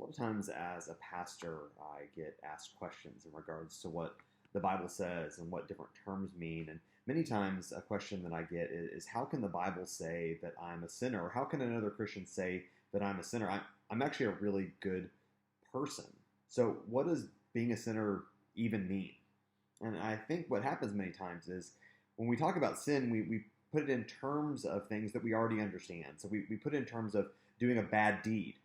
A lot of times, as a pastor, I get asked questions in regards to what the Bible says and what different terms mean. And many times, a question that I get is how can the Bible say that I'm a sinner? Or how can another Christian say that I'm a sinner? I'm actually a really good person. So, what does being a sinner even mean? And I think what happens many times is when we talk about sin, we put it in terms of things that we already understand. So, we put it in terms of doing a bad deed.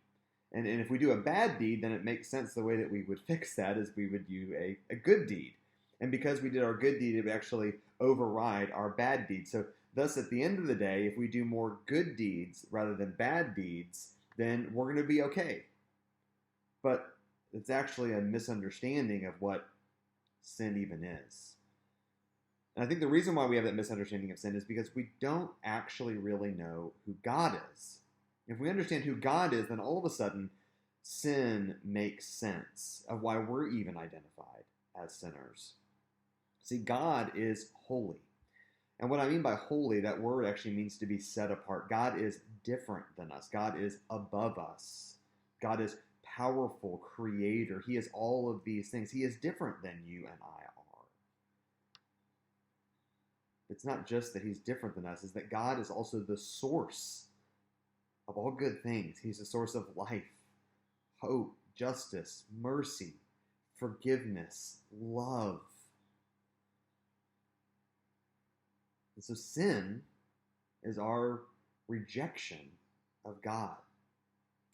And if we do a bad deed, then it makes sense the way that we would fix that is we would do a good deed. And because we did our good deed, it would actually override our bad deed. So thus, at the end of the day, if we do more good deeds rather than bad deeds, then we're going to be okay. But it's actually a misunderstanding of what sin even is. And I think the reason why we have that misunderstanding of sin is because we don't actually really know who God is. If we understand who God is, then all of a sudden, sin makes sense of why we're even identified as sinners. See, God is holy. And what I mean by holy, that word actually means to be set apart. God is different than us. God is above us. God is powerful, creator. He is all of these things. He is different than you and I are. It's not just that he's different than us, it's that God is also the source of all good things. He's the source of life, hope, justice, mercy, forgiveness, love. And so sin is our rejection of God.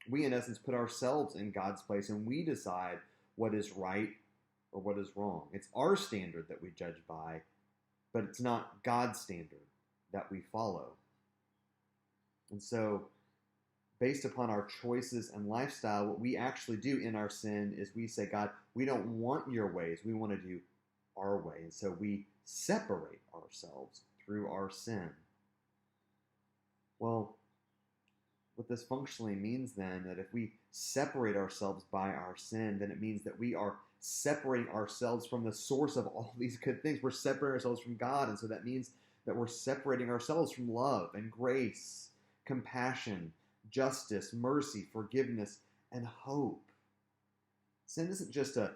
We, in essence, put ourselves in God's place and we decide what is right or what is wrong. It's our standard that we judge by, but it's not God's standard that we follow. And so, based upon our choices and lifestyle, what we actually do in our sin is we say, God, we don't want your ways. We want to do our way. And so we separate ourselves through our sin. Well, what this functionally means then, that if we separate ourselves by our sin, then it means that we are separating ourselves from the source of all these good things. We're separating ourselves from God. And so that means that we're separating ourselves from love and grace, compassion, justice, mercy, forgiveness, and hope. Sin isn't just a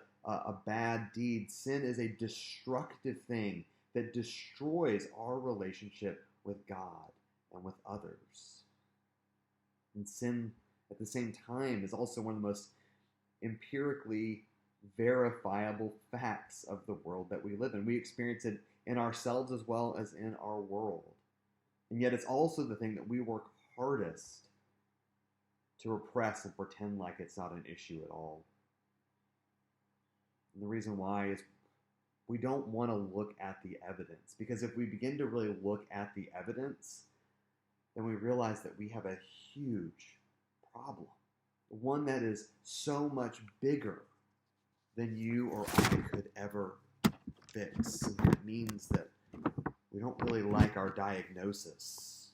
bad deed. Sin is a destructive thing that destroys our relationship with God and with others. And sin, at the same time, is also one of the most empirically verifiable facts of the world that we live in. We experience it in ourselves as well as in our world. And yet it's also the thing that we work hardest to repress and pretend like it's not an issue at all. And the reason why is we don't want to look at the evidence. Because if we begin to really look at the evidence, then we realize that we have a huge problem. One that is so much bigger than you or I could ever fix. And that means that we don't really like our diagnosis.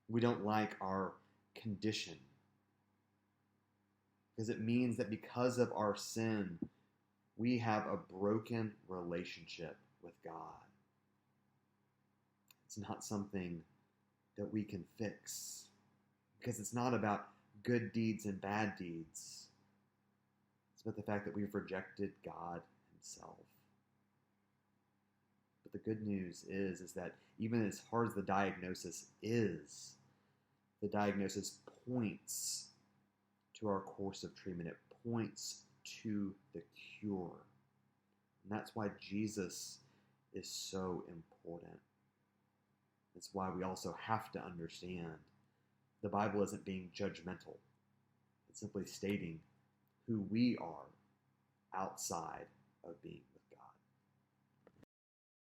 We don't like our condition. Because it means that because of our sin, we have a broken relationship with God. It's not something that we can fix. Because it's not about good deeds and bad deeds. It's about the fact that we've rejected God himself. But the good news is that even as hard as the diagnosis is, the diagnosis points to our course of treatment. It points to the cure. And that's why Jesus is so important. That's why we also have to understand the Bible isn't being judgmental. It's simply stating who we are outside of being